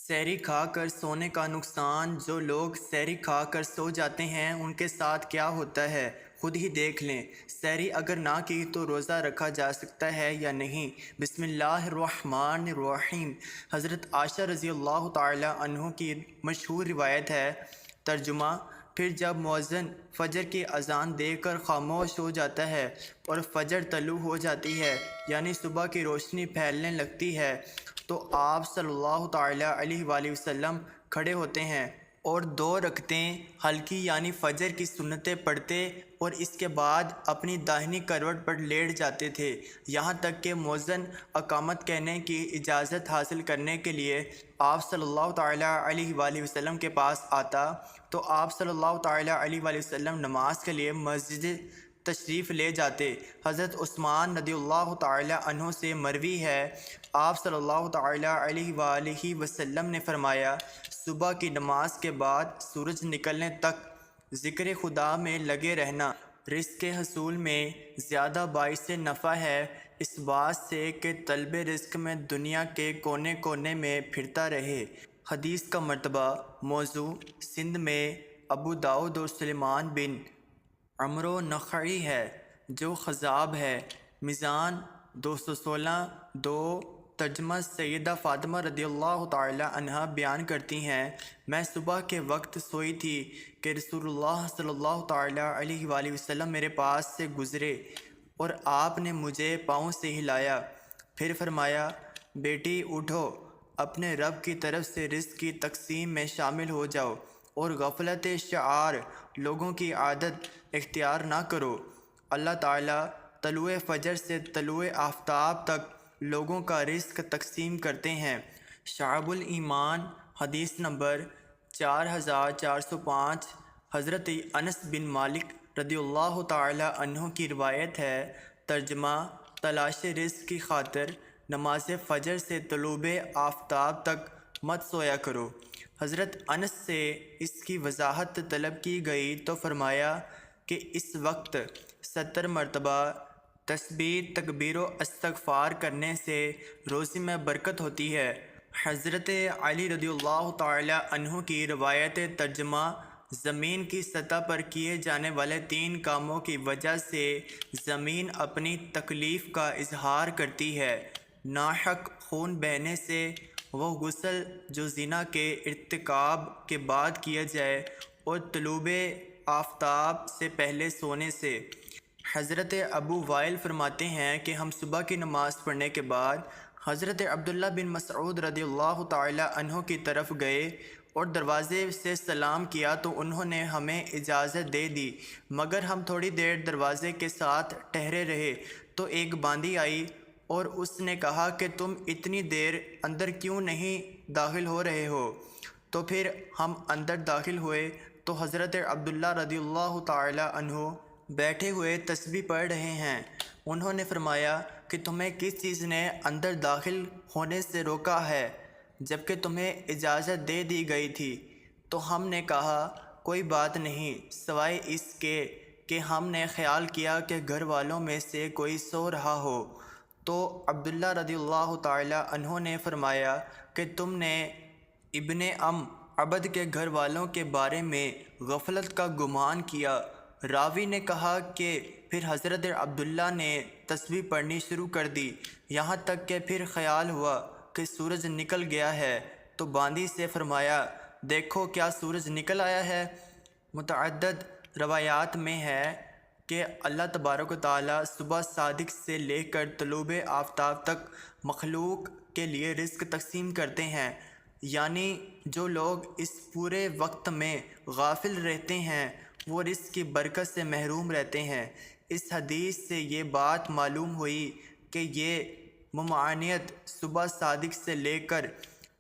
سحری کھا کر سونے کا نقصان۔ جو لوگ سحری کھا کر سو جاتے ہیں ان کے ساتھ کیا ہوتا ہے خود ہی دیکھ لیں۔ سحری اگر نہ کی تو روزہ رکھا جا سکتا ہے یا نہیں؟ بسم اللہ الرحمن الرحیم۔ حضرت عائشہ رضی اللہ تعالی عنہ کی مشہور روایت ہے۔ ترجمہ: پھر جب مؤذن فجر کی اذان دے کر خاموش ہو جاتا ہے اور فجر طلوع ہو جاتی ہے، یعنی صبح کی روشنی پھیلنے لگتی ہے، تو آپ صلی اللہ تعالی علیہ وآلہ وسلم کھڑے ہوتے ہیں اور 2 رکعتیں ہلکی یعنی فجر کی سنتیں پڑھتے اور اس کے بعد اپنی داہنی کروٹ پر لیٹ جاتے تھے، یہاں تک کہ مؤذن اقامت کہنے کی اجازت حاصل کرنے کے لیے آپ صلی اللہ تعالی علیہ وآلہ وسلم کے پاس آتا تو آپ صلی اللہ تعالی علیہ وآلہ وسلم نماز کے لیے مسجد تشریف لے جاتے۔ حضرت عثمان رضی اللہ تعالی عنہ سے مروی ہے، آپ صلی اللہ تعالی علیہ وآلہ وسلم نے فرمایا، صبح کی نماز کے بعد سورج نکلنے تک ذکر خدا میں لگے رہنا رزق کے حصول میں زیادہ باعث نفع ہے اس بات سے کہ طلب رزق میں دنیا کے کونے کونے میں پھرتا رہے۔ حدیث کا مرتبہ موضوع سندھ میں ابو داؤد اور سلیمان بن عمرو نخعی ہے جو خضاب ہے۔ میزان 216-2۔ ترجمہ: سیدہ فاطمہ رضی اللہ تعالی عنہا بیان کرتی ہیں، میں صبح کے وقت سوئی تھی کہ رسول اللہ صلی اللہ تعالی علیہ وآلہ وسلم میرے پاس سے گزرے اور آپ نے مجھے پاؤں سے ہلایا، پھر فرمایا، بیٹی اٹھو، اپنے رب کی طرف سے رزق کی تقسیم میں شامل ہو جاؤ اور غفلت شعار لوگوں کی عادت اختیار نہ کرو۔ اللہ تعالیٰ طلوع فجر سے طلوع آفتاب تک لوگوں کا رزق تقسیم کرتے ہیں۔ شعب الایمان حدیث نمبر 4405۔ حضرت انس بن مالک رضی اللہ تعالی عنہ کی روایت ہے۔ ترجمہ: تلاش رزق کی خاطر نماز فجر سے طلوع آفتاب تک مت سویا کرو۔ حضرت انس سے اس کی وضاحت طلب کی گئی تو فرمایا کہ اس وقت 70 مرتبہ تسبیح، تکبیر و استغفار کرنے سے روزی میں برکت ہوتی ہے۔ حضرت علی رضی اللہ تعالی عنہ کی روایت۔ ترجمہ: زمین کی سطح پر کیے جانے والے 3 کاموں کی وجہ سے زمین اپنی تکلیف کا اظہار کرتی ہے: ناحق خون بہنے سے، وہ غسل جو زنا کے ارتکاب کے بعد کیا جائے، اور طلوع آفتاب سے پہلے سونے سے۔ حضرت ابو وائل فرماتے ہیں کہ ہم صبح کی نماز پڑھنے کے بعد حضرت عبداللہ بن مسعود رضی اللہ تعالی عنہ کی طرف گئے اور دروازے سے سلام کیا تو انہوں نے ہمیں اجازت دے دی، مگر ہم تھوڑی دیر دروازے کے ساتھ ٹھہرے رہے تو ایک باندی آئی اور اس نے کہا کہ تم اتنی دیر اندر کیوں نہیں داخل ہو رہے ہو؟ تو پھر ہم اندر داخل ہوئے تو حضرت عبداللہ رضی اللہ تعالی عنہ بیٹھے ہوئے تسبیح پڑھ رہے ہیں۔ انہوں نے فرمایا کہ تمہیں کس چیز نے اندر داخل ہونے سے روکا ہے جبکہ تمہیں اجازت دے دی گئی تھی؟ تو ہم نے کہا، کوئی بات نہیں سوائے اس کے کہ ہم نے خیال کیا کہ گھر والوں میں سے کوئی سو رہا ہو۔ تو عبداللہ رضی اللہ تعالی عنہ نے فرمایا کہ تم نے ابن عبد کے گھر والوں کے بارے میں غفلت کا گمان کیا۔ راوی نے کہا کہ پھر حضرت عبداللہ نے تسبیح پڑھنی شروع کر دی، یہاں تک کہ پھر خیال ہوا کہ سورج نکل گیا ہے تو باندی سے فرمایا، دیکھو کیا سورج نکل آیا ہے؟ متعدد روایات میں ہے کہ اللہ تبارک و تعالیٰ صبح صادق سے لے کر طلوع آفتاب تک مخلوق کے لیے رزق تقسیم کرتے ہیں، یعنی جو لوگ اس پورے وقت میں غافل رہتے ہیں وہ رزق کی برکت سے محروم رہتے ہیں۔ اس حدیث سے یہ بات معلوم ہوئی کہ یہ ممانعت صبح صادق سے لے کر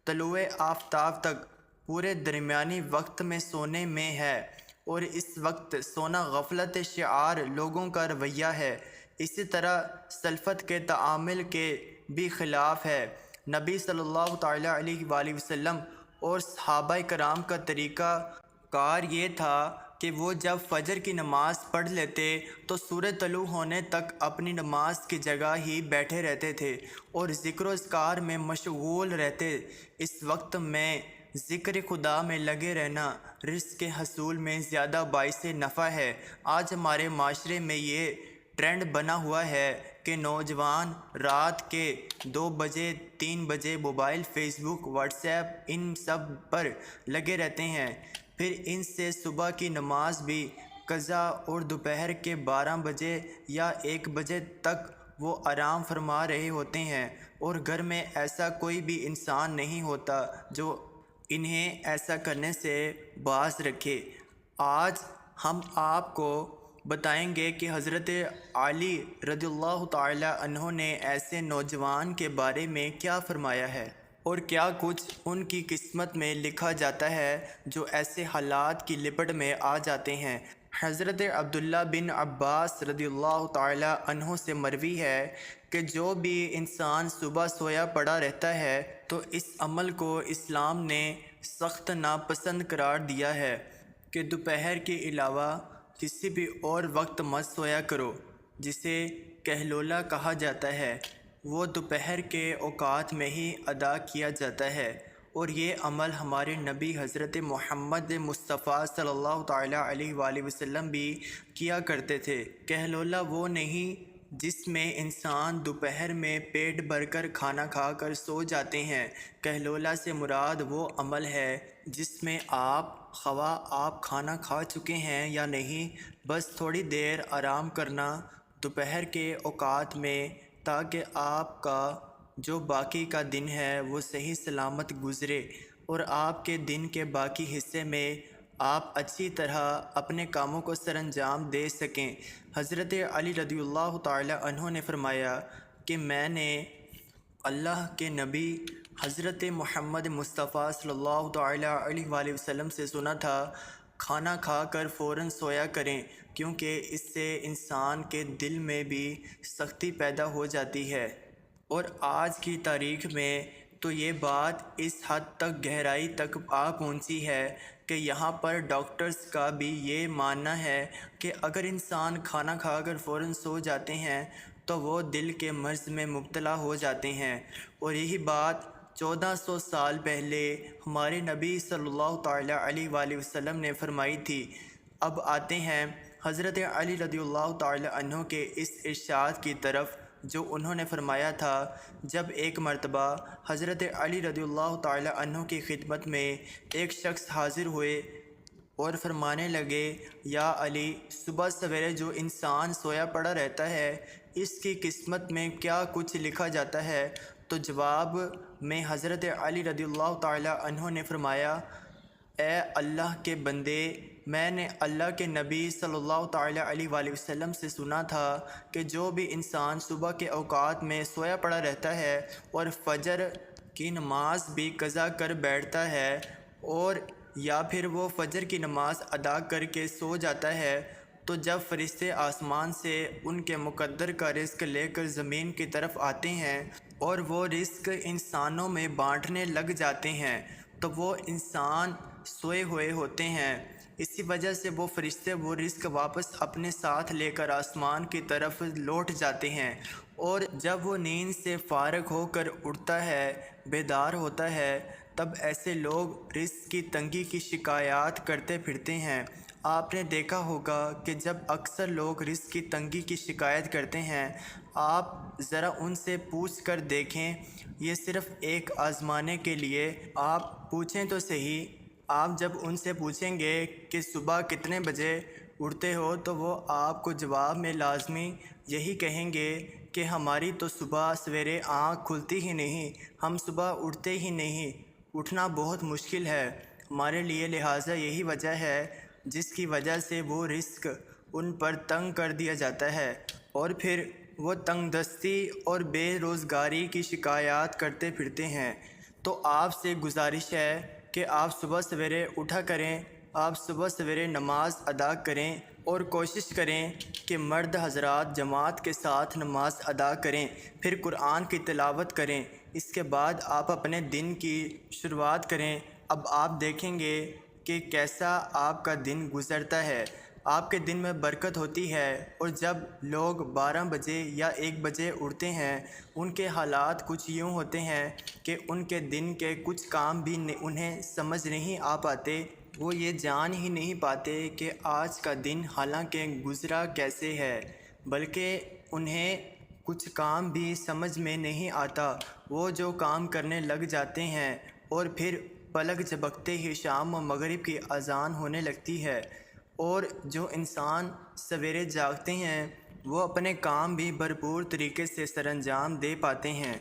طلوع آفتاب تک پورے درمیانی وقت میں سونے میں ہے، اور اس وقت سونا غفلت شعار لوگوں کا رویہ ہے، اسی طرح سلفت کے تعامل کے بھی خلاف ہے۔ نبی صلی اللہ تعالی علیہ وآلہ وسلم اور صحابہ کرام کا طریقہ کار یہ تھا کہ وہ جب فجر کی نماز پڑھ لیتے تو سورج طلوع ہونے تک اپنی نماز کی جگہ ہی بیٹھے رہتے تھے اور ذکر و اذکار میں مشغول رہتے۔ اس وقت میں ذکر خدا میں لگے رہنا رزق کے حصول میں زیادہ باعث نفع ہے۔ آج ہمارے معاشرے میں یہ ٹرینڈ بنا ہوا ہے کہ نوجوان رات کے 2 بجے 3 بجے موبائل، فیس بک، واٹس ایپ ان سب پر لگے رہتے ہیں، پھر ان سے صبح کی نماز بھی قضا اور دوپہر کے 12 بجے یا 1 بجے تک وہ آرام فرما رہے ہوتے ہیں، اور گھر میں ایسا کوئی بھی انسان نہیں ہوتا جو انہیں ایسا کرنے سے باز رکھے۔ آج ہم آپ کو بتائیں گے کہ حضرت علی رضی اللہ تعالی عنہ نے ایسے نوجوان کے بارے میں کیا فرمایا ہے اور کیا کچھ ان کی قسمت میں لکھا جاتا ہے جو ایسے حالات کی لپٹ میں آ جاتے ہیں۔ حضرت عبداللہ بن عباس رضی اللہ تعالی عنہ سے مروی ہے کہ جو بھی انسان صبح سویا پڑا رہتا ہے تو اس عمل کو اسلام نے سخت ناپسند قرار دیا ہے کہ دوپہر کے علاوہ کسی بھی اور وقت مت سویا کرو، جسے کہلولہ کہا جاتا ہے۔ وہ دوپہر کے اوقات میں ہی ادا کیا جاتا ہے، اور یہ عمل ہمارے نبی حضرت محمد مصطفیٰ صلی اللہ تعالیٰ علیہ وآلہ وسلم بھی کیا کرتے تھے۔ کہلولہ وہ نہیں جس میں انسان دوپہر میں پیٹ بھر کر کھانا کھا کر سو جاتے ہیں۔ کہلولہ سے مراد وہ عمل ہے جس میں خواہ آپ کھانا کھا چکے ہیں یا نہیں، بس تھوڑی دیر آرام کرنا دوپہر کے اوقات میں، تاکہ آپ کا جو باقی کا دن ہے وہ صحیح سلامت گزرے اور آپ کے دن کے باقی حصے میں آپ اچھی طرح اپنے کاموں کو سر انجام دے سکیں۔ حضرت علی رضی اللہ تعالی عنہ نے فرمایا کہ میں نے اللہ کے نبی حضرت محمد مصطفیٰ صلی اللہ تعالی علیہ وآلہ وسلم سے سنا تھا، کھانا کھا کر فوراً سویا کریں، کیونکہ اس سے انسان کے دل میں بھی سختی پیدا ہو جاتی ہے۔ اور آج کی تاریخ میں تو یہ بات اس حد تک گہرائی تک آ پہنچی ہے کہ یہاں پر ڈاکٹرز کا بھی یہ ماننا ہے کہ اگر انسان کھانا کھا کر فوراً سو جاتے ہیں تو وہ دل کے مرض میں مبتلا ہو جاتے ہیں، اور یہی بات 1400 سال پہلے ہمارے نبی صلی اللہ تعالیٰ علیہ وآلہ وسلم نے فرمائی تھی۔ اب آتے ہیں حضرت علی رضی اللہ تعالیٰ عنہ کے اس ارشاد کی طرف جو انہوں نے فرمایا تھا۔ جب ایک مرتبہ حضرت علی رضی اللہ تعالیٰ عنہ کی خدمت میں ایک شخص حاضر ہوئے اور فرمانے لگے، یا علی، صبح سویرے جو انسان سویا پڑا رہتا ہے اس کی قسمت میں کیا کچھ لکھا جاتا ہے؟ تو جواب میں حضرت علی رضی اللہ تعالیٰ عنہ نے فرمایا، اے اللہ کے بندے، میں نے اللہ کے نبی صلی اللہ تعالیٰ علیہ وآلہ وسلم سے سنا تھا کہ جو بھی انسان صبح کے اوقات میں سویا پڑا رہتا ہے اور فجر کی نماز بھی قضا کر بیٹھتا ہے، اور یا پھر وہ فجر کی نماز ادا کر کے سو جاتا ہے، تو جب فرشتے آسمان سے ان کے مقدر کا رزق لے کر زمین کی طرف آتے ہیں اور وہ رزق انسانوں میں بانٹنے لگ جاتے ہیں، تو وہ انسان سوئے ہوئے ہوتے ہیں۔ اسی وجہ سے وہ فرشتے وہ رزق واپس اپنے ساتھ لے کر آسمان کی طرف لوٹ جاتے ہیں، اور جب وہ نیند سے فارغ ہو کر اٹھتا ہے، بیدار ہوتا ہے، تب ایسے لوگ رزق کی تنگی کی شکایات کرتے پھرتے ہیں۔ آپ نے دیکھا ہوگا کہ جب اکثر لوگ رزق کی تنگی کی شکایت کرتے ہیں، آپ ذرا ان سے پوچھ کر دیکھیں، یہ صرف ایک آزمانے کے لیے آپ پوچھیں تو صحیح۔ آپ جب ان سے پوچھیں گے کہ صبح کتنے بجے اٹھتے ہو، تو وہ آپ کو جواب میں لازمی یہی کہیں گے کہ ہماری تو صبح سویرے آنکھ کھلتی ہی نہیں، ہم صبح اٹھتے ہی نہیں، اٹھنا بہت مشکل ہے ہمارے لیے، لہٰذا یہی وجہ ہے جس کی وجہ سے وہ رزق ان پر تنگ کر دیا جاتا ہے، اور پھر وہ تنگ دستی اور بے روزگاری کی شکایات کرتے پھرتے ہیں۔ تو آپ سے گزارش ہے کہ آپ صبح سویرے اٹھا کریں، آپ صبح سویرے نماز ادا کریں، اور کوشش کریں کہ مرد حضرات جماعت کے ساتھ نماز ادا کریں، پھر قرآن کی تلاوت کریں، اس کے بعد آپ اپنے دن کی شروعات کریں۔ اب آپ دیکھیں گے کہ کیسا آپ کا دن گزرتا ہے۔ آپ کے دن میں برکت ہوتی ہے، اور جب لوگ 12 بجے یا 1 بجے اٹھتے ہیں ان کے حالات کچھ یوں ہوتے ہیں کہ ان کے دن کے کچھ کام بھی انہیں سمجھ نہیں آ پاتے۔ وہ یہ جان ہی نہیں پاتے کہ آج کا دن حالانکہ گزرا کیسے ہے، بلکہ انہیں کچھ کام بھی سمجھ میں نہیں آتا۔ وہ جو کام کرنے لگ جاتے ہیں اور پھر پلک جھپکتے ہی شام و مغرب کی اذان ہونے لگتی ہے، اور جو انسان سویرے جاگتے ہیں وہ اپنے کام بھی بھرپور طریقے سے سر انجام دے پاتے ہیں۔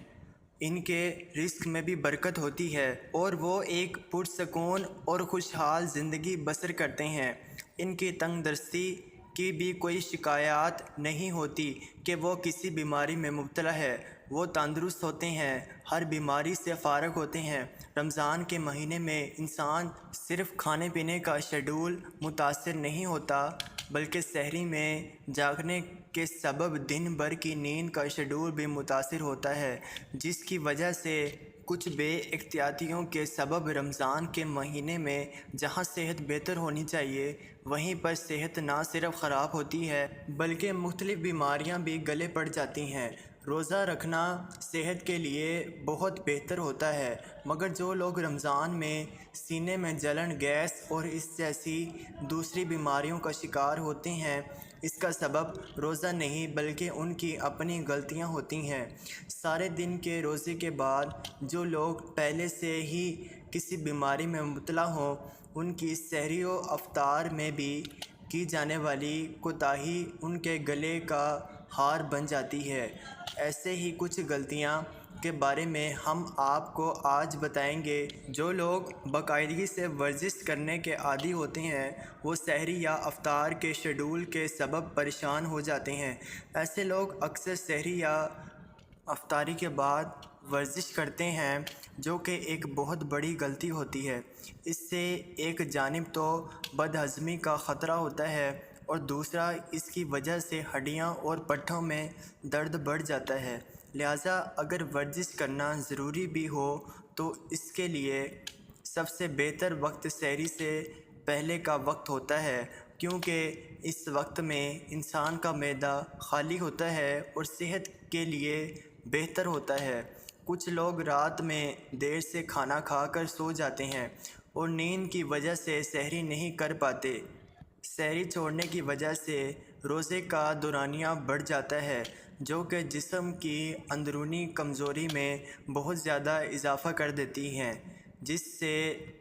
ان کے رزق میں بھی برکت ہوتی ہے اور وہ ایک پرسکون اور خوشحال زندگی بسر کرتے ہیں۔ ان کی تنگ دستی کی بھی کوئی شکایات نہیں ہوتی کہ وہ کسی بیماری میں مبتلا ہے۔ وہ تندرست ہوتے ہیں، ہر بیماری سے فارغ ہوتے ہیں۔ رمضان کے مہینے میں انسان صرف کھانے پینے کا شیڈول متاثر نہیں ہوتا، بلکہ سحری میں جاگنے کے سبب دن بھر کی نیند کا شیڈول بھی متاثر ہوتا ہے، جس کی وجہ سے کچھ بے احتیاطیوں کے سبب رمضان کے مہینے میں جہاں صحت بہتر ہونی چاہیے وہیں پر صحت نہ صرف خراب ہوتی ہے بلکہ مختلف بیماریاں بھی گلے پڑ جاتی ہیں۔ روزہ رکھنا صحت کے لیے بہت بہتر ہوتا ہے، مگر جو لوگ رمضان میں سینے میں جلن، گیس اور اس جیسی دوسری بیماریوں کا شکار ہوتے ہیں، اس کا سبب روزہ نہیں بلکہ ان کی اپنی غلطیاں ہوتی ہیں۔ سارے دن کے روزے کے بعد جو لوگ پہلے سے ہی کسی بیماری میں مبتلا ہوں، ان کی سحری و افطار میں بھی کی جانے والی کوتاہی ان کے گلے کا ہار بن جاتی ہے۔ ایسے ہی کچھ غلطیاں کے بارے میں ہم آپ کو آج بتائیں گے۔ جو لوگ باقاعدگی سے ورزش کرنے کے عادی ہوتے ہیں وہ سحری یا افطار کے شیڈول کے سبب پریشان ہو جاتے ہیں۔ ایسے لوگ اکثر سحری یا افطاری کے بعد ورزش کرتے ہیں، جو کہ ایک بہت بڑی غلطی ہوتی ہے۔ اس سے ایک جانب تو بدہضمی کا خطرہ ہوتا ہے اور دوسرا اس کی وجہ سے ہڈیاں اور پٹھوں میں درد بڑھ جاتا ہے۔ لہٰذا اگر ورزش کرنا ضروری بھی ہو تو اس کے لیے سب سے بہتر وقت سحری سے پہلے کا وقت ہوتا ہے، کیونکہ اس وقت میں انسان کا معدہ خالی ہوتا ہے اور صحت کے لیے بہتر ہوتا ہے۔ کچھ لوگ رات میں دیر سے کھانا کھا کر سو جاتے ہیں اور نیند کی وجہ سے سحری نہیں کر پاتے۔ سحری چھوڑنے کی وجہ سے روزے کا دورانیہ بڑھ جاتا ہے، جو کہ جسم کی اندرونی کمزوری میں بہت زیادہ اضافہ کر دیتی ہیں، جس سے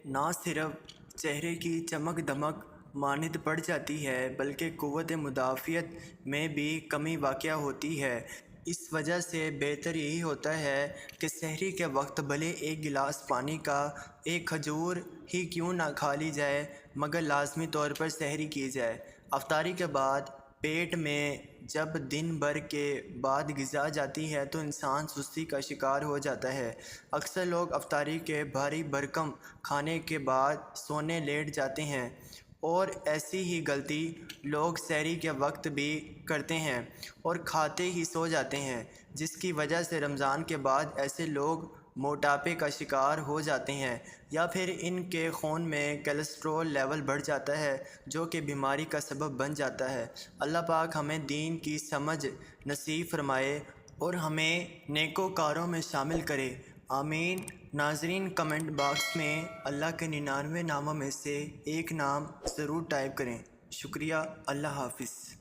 نہ صرف چہرے کی چمک دمک ماند پڑ جاتی ہے بلکہ قوت مدافعت میں بھی کمی واقع ہوتی ہے۔ اس وجہ سے بہتر یہی ہوتا ہے کہ سحری کے وقت بھلے ایک گلاس پانی کا ایک کھجور ہی کیوں نہ کھا لی جائے، مگر لازمی طور پر سحری کی جائے۔ افطاری کے بعد پیٹ میں جب دن بھر کے بعد غذا جاتی ہے تو انسان سستی کا شکار ہو جاتا ہے۔ اکثر لوگ افطاری کے بھاری بھرکم کھانے کے بعد سونے لیٹ جاتے ہیں، اور ایسی ہی غلطی لوگ سحری کے وقت بھی کرتے ہیں اور کھاتے ہی سو جاتے ہیں، جس کی وجہ سے رمضان کے بعد ایسے لوگ موٹاپے کا شکار ہو جاتے ہیں، یا پھر ان کے خون میں کولیسٹرول لیول بڑھ جاتا ہے جو کہ بیماری کا سبب بن جاتا ہے۔ اللہ پاک ہمیں دین کی سمجھ نصیب فرمائے اور ہمیں نیکوکاروں میں شامل کرے، آمین۔ ناظرین، کمنٹ باکس میں اللہ کے 99 ناموں میں سے ایک نام ضرور ٹائپ کریں۔ شکریہ۔ اللہ حافظ۔